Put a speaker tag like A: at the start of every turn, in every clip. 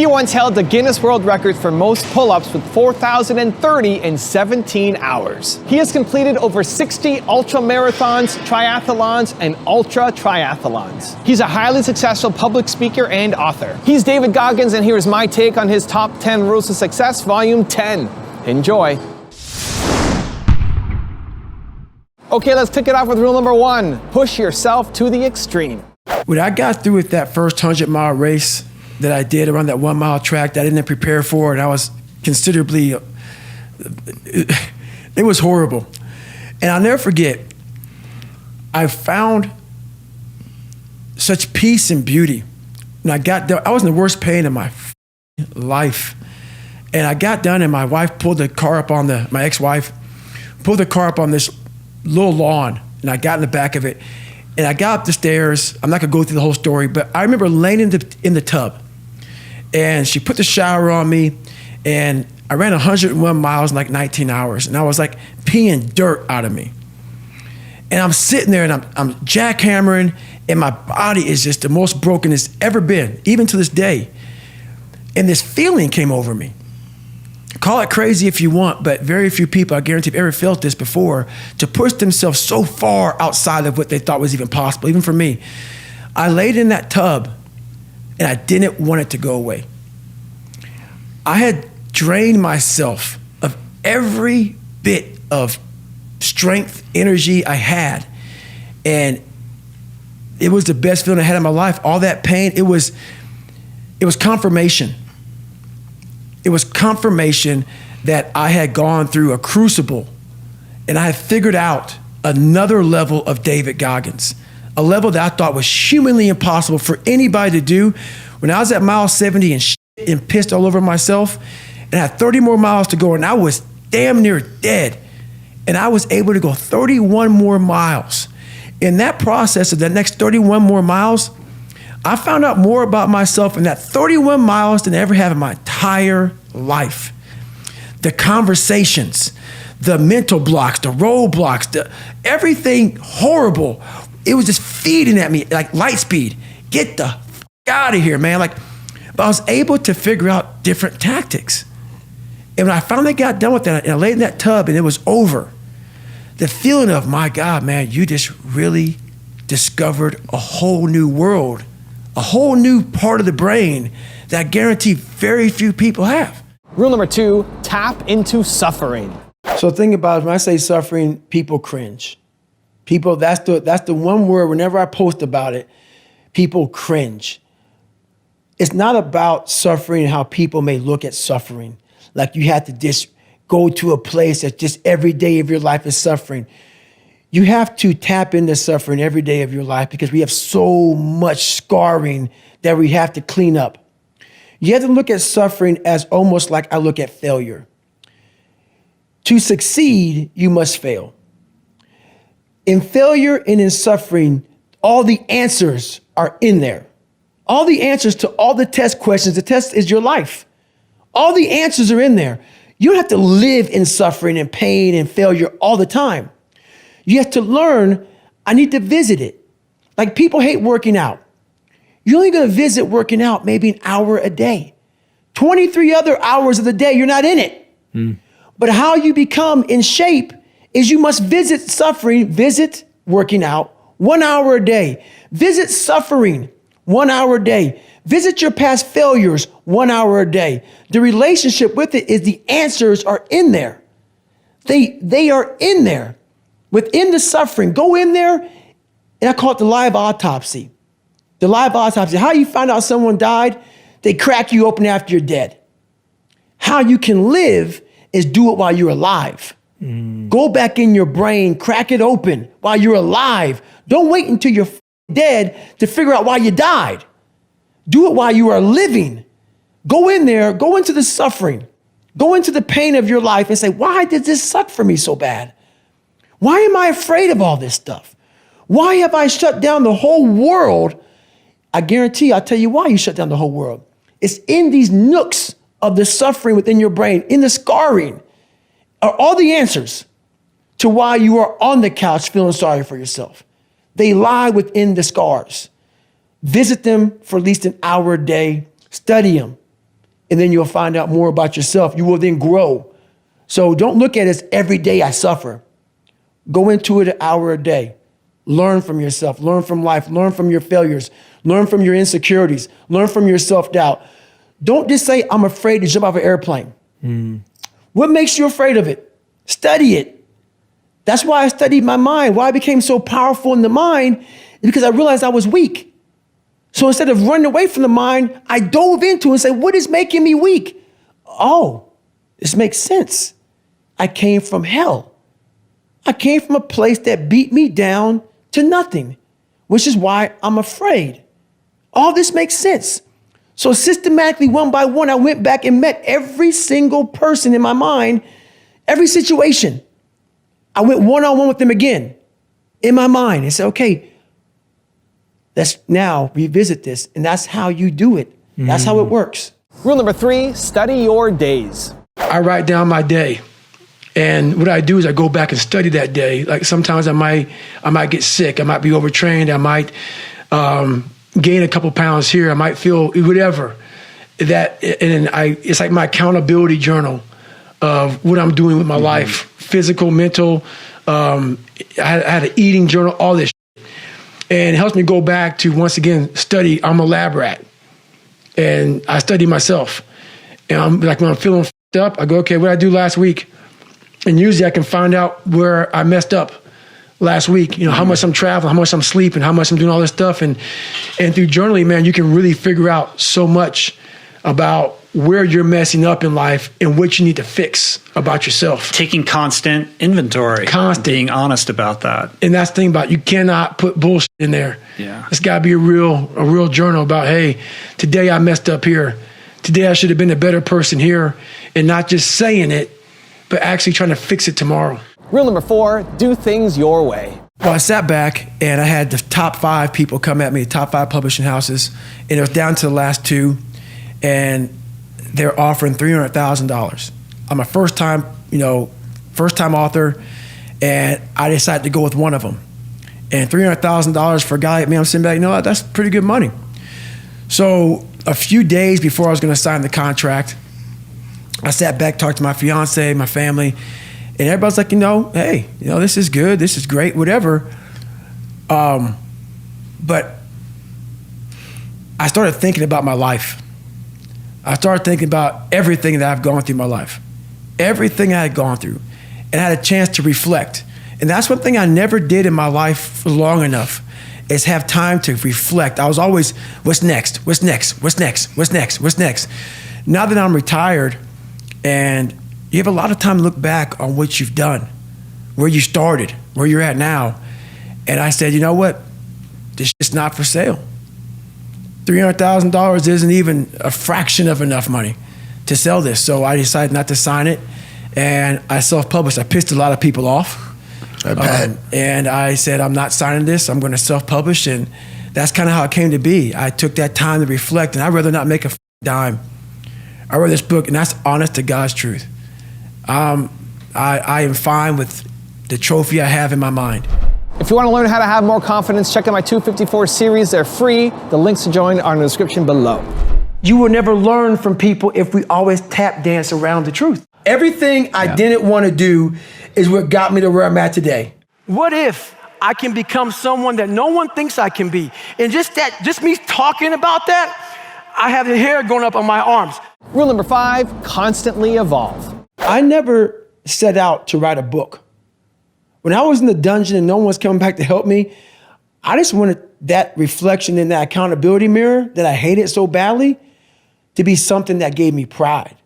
A: He once held the Guinness World Record for most pull-ups with 4,030 in 17 hours. He has completed over 60 ultra-marathons, triathlons, and ultra-triathlons. He's a highly successful public speaker and author. He's David Goggins, and here is my take on his Top 10 Rules to Success, Volume 10. Enjoy. Okay, let's kick it off with rule number 1. Push yourself to the extreme.
B: When I got through with that first 100-mile race that I did around that 1-mile track that I didn't prepare for, and I was considerably, it was horrible. And I'll never forget, I found such peace and beauty. And I got done, I was in the worst pain of my life. And I got done and my wife pulled the car up on my ex-wife, pulled the car up on this little lawn, and I got in the back of it. And I got up the stairs. I'm not gonna go through the whole story, but I remember laying in the tub, and she put the shower on me, and I ran 101 miles in like 19 hours, and I was like peeing dirt out of me. And I'm sitting there, and I'm jackhammering, and my body is just the most broken it's ever been, even to this day. And this feeling came over me. Call it crazy if you want, but very few people, I guarantee, have ever felt this before, to push themselves so far outside of what they thought was even possible, even for me. I laid in that tub, and I didn't want it to go away. I had drained myself of every bit of strength, energy I had, and it was the best feeling I had in my life. All that pain, it was confirmation. It was confirmation that I had gone through a crucible, and I had figured out another level of David Goggins, a level that I thought was humanly impossible for anybody to do. When I was at mile 70 and pissed all over myself, and I had 30 more miles to go, and I was damn near dead, and I was able to go 31 more miles. In that process of the next 31 more miles, I found out more about myself in that 31 miles than I ever have in my entire life. The conversations, the mental blocks, the roadblocks, everything horrible. It was just feeding at me like light speed. Get the f out of here, man. But I was able to figure out different tactics. And when I finally got done with that, and I laid in that tub and it was over, the feeling of, my God, man, you just really discovered a whole new world, a whole new part of the brain that I guarantee very few people have.
A: Rule number 2, tap into suffering.
B: So think about it, when I say suffering, people cringe. People, that's the one word, whenever I post about it, people cringe. It's not about suffering and how people may look at suffering. Like you have to just go to a place that just every day of your life is suffering. You have to tap into suffering every day of your life because we have so much scarring that we have to clean up. You have to look at suffering as almost like I look at failure. To succeed, you must fail. In failure and in suffering, all the answers are in there. All the answers to all the test questions. The test is your life. All the answers are in there. You don't have to live in suffering and pain and failure all the time. You have to learn, I need to visit it. Like people hate working out. You're only gonna visit working out maybe an hour a day. 23 other hours of the day, you're not in it. But how you become in shape is you must visit suffering, visit working out 1 hour a day. Visit suffering 1 hour a day. Visit your past failures 1 hour a day. The relationship with it is the answers are in there. They are in there. Within the suffering, go in there, and I call it the live autopsy. The live autopsy. How you find out someone died? They crack you open after you're dead. How you can live is do it while you're alive. Go back in your brain, crack it open while you're alive. Don't wait until you're dead to figure out why you died. Do it while you are living. Go in there, go into the suffering, go into the pain of your life and say, why did this suck for me so bad? Why am I afraid of all this stuff? Why have I shut down the whole world? I guarantee I'll tell you why you shut down the whole world. It's in these nooks of the suffering within your brain, in the scarring, are all the answers to why you are on the couch feeling sorry for yourself. They lie within the scars. Visit them for at least an hour a day. Study them. and then you'll find out more about yourself. You will then grow. So don't look at it as every day I suffer. Go into it an hour a day. Learn from yourself, learn from life, learn from your failures, learn from your insecurities, learn from your self-doubt. Don't just say, I'm afraid to jump off an airplane. What makes you afraid of it? Study it. That's why I studied my mind. Why I became so powerful in the mind is because I realized I was weak. So instead of running away from the mind, I dove into it and said, what is making me weak? Oh, this makes sense. I came from hell. I came from a place that beat me down to nothing, which is why I'm afraid. All this makes sense. So systematically, one by one, I went back and met every single person in my mind, every situation. I went one-on-one with them again in my mind and said, okay, let's now revisit this. And that's how you do it. That's how it works.
A: Rule number 3, study your days.
B: I write down my day. And what I do is I go back and study that day. Like sometimes I might get sick. I might be overtrained. I might gain a couple pounds here. I might feel whatever. It's like my accountability journal of what I'm doing with my life, physical, mental. I had an eating journal, all this shit. And it helps me go back to, once again, study. I'm a lab rat. And I study myself. And I'm like, when I'm feeling f***ed up, I go, okay, what did I do last week? And usually I can find out where I messed up last week, how much I'm traveling, how much I'm sleeping, how much I'm doing all this stuff. And through journaling, man, you can really figure out so much about where you're messing up in life and what you need to fix about yourself.
C: Taking constant inventory. Being honest about that.
B: And that's the thing about it. You cannot put bullshit in there.
C: Yeah.
B: It's got to be a real journal about, hey, today I messed up here. Today I should have been a better person here, and not just saying it, but actually trying to fix it tomorrow.
A: Rule number 4, do things your way.
B: Well, I sat back and I had the top 5 people come at me, top 5 publishing houses, and it was down to the last 2, and they're offering $300,000. I'm a first-time author, and I decided to go with one of them. And $300,000 for a guy like me, I'm sitting back, that's pretty good money. So a few days before I was going to sign the contract, I sat back, talked to my fiance, my family, and everybody's like, hey, this is good, this is great, whatever. But I started thinking about my life. I started thinking about everything that I've gone through in my life, everything I had gone through, and I had a chance to reflect. And that's one thing I never did in my life for long enough, is have time to reflect. I was always, what's next? What's next? What's next? What's next? What's next? Now that I'm retired, and you have a lot of time to look back on what you've done, where you started, where you're at now. And I said, you know what? This is not for sale. $300,000 isn't even a fraction of enough money to sell this. So I decided not to sign it, and I self-published. I pissed a lot of people off.
D: I bet.
B: And I said, I'm not signing this. I'm going to self-publish. And that's kind of how it came to be. I took that time to reflect, and I'd rather not make a dime. I read this book, and that's honest to God's truth. I am fine with the trophy I have in my mind.
A: If you want to learn how to have more confidence, check out my 254 series. They're free. The links to join are in the description below.
B: You will never learn from people if we always tap dance around the truth. Everything I didn't want to do is what got me to where I'm at today. What if I can become someone that no one thinks I can be? And just me talking about that, I have the hair going up on my arms.
A: Rule number 5, constantly evolve.
B: I never set out to write a book. When I was in the dungeon and no one was coming back to help me, I just wanted that reflection in that accountability mirror that I hated so badly to be something that gave me pride,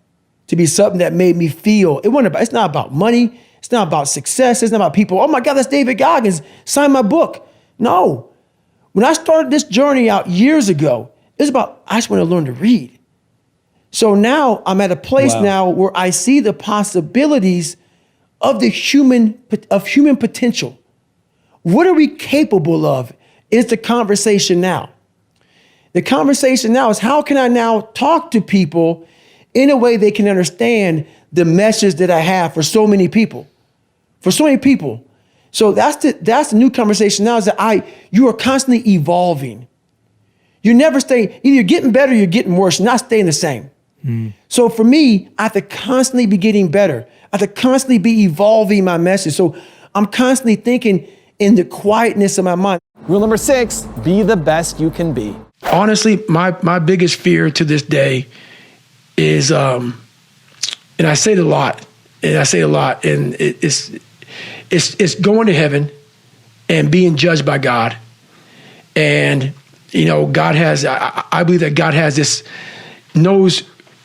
B: to be something that made me feel. It's not about money. It's not about success. It's not about people. Oh my God, that's David Goggins. Sign my book. No. When I started this journey out years ago, it's about, I just want to learn to read. So now I'm at a place now where I see the possibilities of human potential. What are we capable of is the conversation now. The conversation now is, how can I now talk to people in a way they can understand the message that I have for so many people? For so many people. So that's the new conversation now, is that you are constantly evolving. You never stay, either you're getting better or you're getting worse, you're not staying the same. So for me, I have to constantly be getting better. I have to constantly be evolving my message. So I'm constantly thinking in the quietness of my mind.
A: Rule number 6, be the best you can be.
B: Honestly, my biggest fear to this day is, and I say it a lot, and it's going to heaven and being judged by God. And, you know, I believe that God knows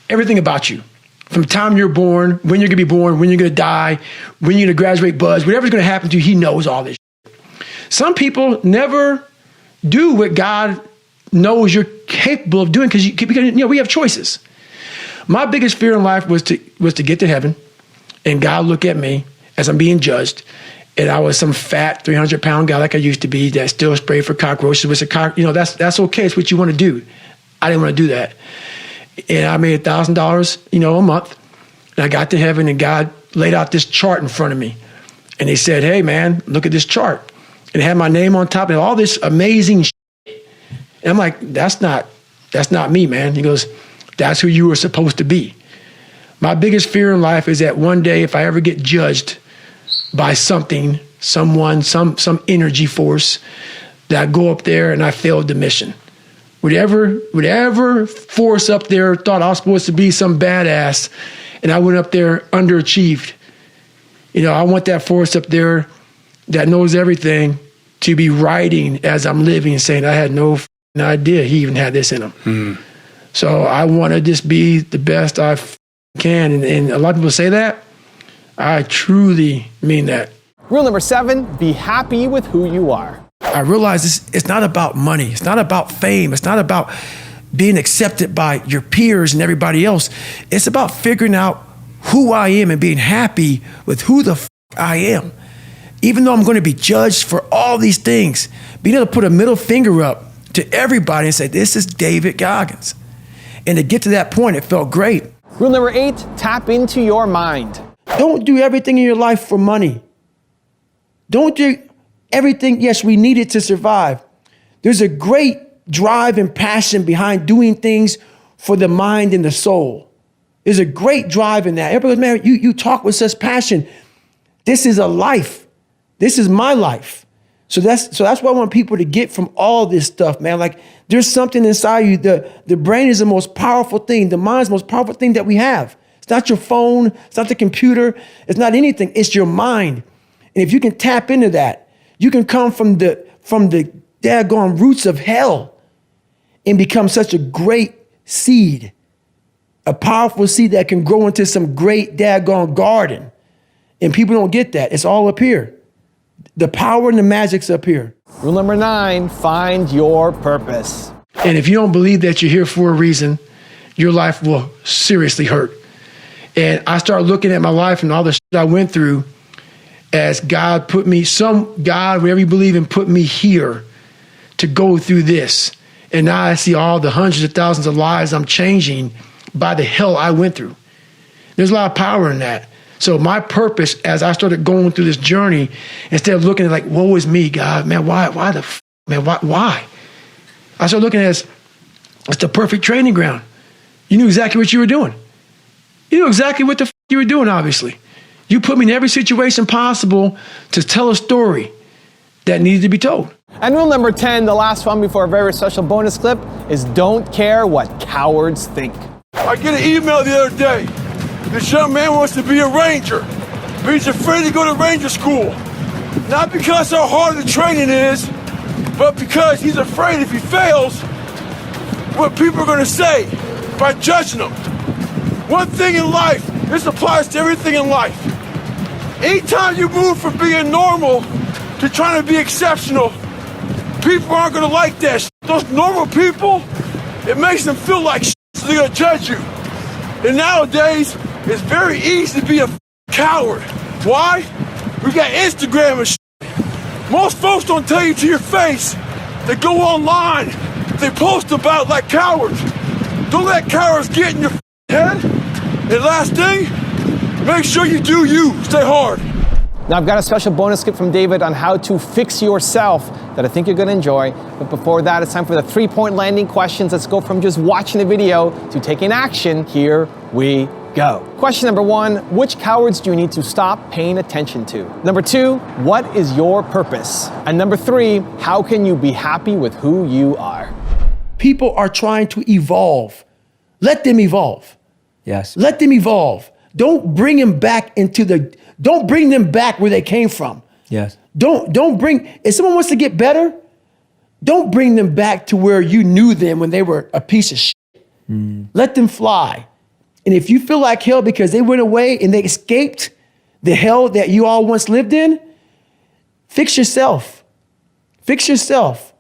B: everything about you. From the time you're born, when you're going to be born, when you're going to die, when you're going to graduate, buzz, whatever's going to happen to you, he knows all this. Some people never do what God knows you're capable of doing because we have choices. My biggest fear in life was to get to heaven and God look at me as I'm being judged, and I was some fat 300-pound guy like I used to be that still sprayed for cockroaches. That's okay. It's what you want to do. I didn't want to do that, and I made $1,000, a month. And I got to heaven, and God laid out this chart in front of me, and He said, "Hey, man, look at this chart." And it had my name on top and all this amazing shit. And I'm like, that's not me, man. He goes, that's who you were supposed to be. My biggest fear in life is that one day if I ever get judged by something, someone, some energy force, that I go up there and I failed the mission. Whatever force up there thought I was supposed to be some badass and I went up there underachieved. I want that force up there that knows everything to be writing as I'm living and saying, I had no idea he even had this in him. So I want to just be the best I can. And a lot of people say that. I truly mean that.
A: Rule number 7, be happy with who you are.
B: I realize it's not about money. It's not about fame. It's not about being accepted by your peers and everybody else. It's about figuring out who I am and being happy with who the I am. Even though I'm going to be judged for all these things, being able to put a middle finger up to everybody and say, this is David Goggins. And to get to that point, it felt great.
A: Rule number 8, tap into your mind.
B: Don't do everything in your life for money. Don't do everything. Yes, we need it to survive. There's a great drive and passion behind doing things for the mind and the soul. There's a great drive in that. Everybody goes, man, you talk with such passion. This is a life. This is my life. So that's what I want people to get from all this stuff, man. Like there's something inside you. The brain is the most powerful thing. The mind is the most powerful thing that we have. It's not your phone. It's not the computer. It's not anything. It's your mind. And if you can tap into that, you can come from the daggone roots of hell and become such a great seed, a powerful seed that can grow into some great daggone garden. And people don't get that. It's all up here. The power and the magic's up here.
A: Rule number 9, find your purpose.
B: And if you don't believe that you're here for a reason, your life will seriously hurt. And I start looking at my life and all the shit I went through as God put me, God, whatever you believe in, put me here to go through this. And now I see all the hundreds of thousands of lives I'm changing by the hell I went through. There's a lot of power in that. So my purpose, as I started going through this journey, instead of looking at like, woe is me, God, man, why why? I started looking at it as it's the perfect training ground. You knew exactly what you were doing. You knew exactly what the you were doing, obviously. You put me in every situation possible to tell a story that needed to be told.
A: And rule number 10, the last one before a very special bonus clip, is don't care what cowards think.
D: I get an email the other day. This young man wants to be a ranger, but he's afraid to go to ranger school. Not because how hard the training is, but because he's afraid if he fails, what people are going to say by judging him. One thing in life, this applies to everything in life. Anytime you move from being normal to trying to be exceptional, people aren't going to like that shit. Those normal people, it makes them feel like shit, so they're going to judge you. And nowadays, it's very easy to be a coward. Why? We got Instagram and shit. Most folks don't tell you to your face. They go online. They post about like cowards. Don't let cowards get in your head. And last thing, make sure you do you. Stay hard.
A: Now, I've got a special bonus clip from David on how to fix yourself that I think you're gonna enjoy. But before that, it's time for the 3-point landing questions. Let's go from just watching the video to taking action. Here we go. Question number 1, which cowards do you need to stop paying attention to? Number 2, what is your purpose? And number 3, how can you be happy with who you are?
B: People are trying to evolve. Let them evolve.
E: Yes.
B: Let them evolve. Don't bring them back don't bring them back where they came from.
E: Yes.
B: If someone wants to get better, don't bring them back to where you knew them when they were a piece of shit. Let them fly. And if you feel like hell because they went away and they escaped the hell that you all once lived in, fix yourself. Fix yourself.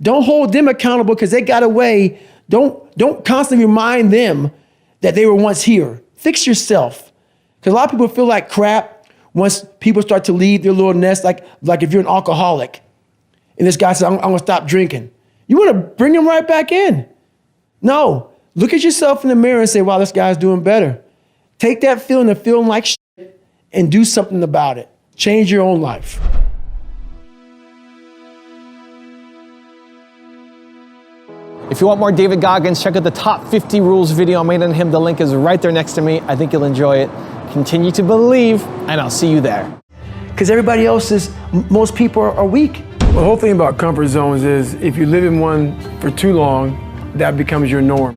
B: Don't hold them accountable because they got away. Don't constantly remind them that they were once here. Fix yourself. Because a lot of people feel like crap once people start to leave their little nest, like if you're an alcoholic and this guy says, I'm gonna stop drinking. You wanna bring him right back in. No, look at yourself in the mirror and say, wow, this guy's doing better. Take that feeling of feeling like shit and do something about it. Change your own life.
A: If you want more David Goggins, check out the top 50 rules video I made on him. The link is right there next to me. I think you'll enjoy it. Continue to believe, and I'll see you there.
B: Because most people are weak. The whole thing about comfort zones is if you live in one for too long, that becomes your norm.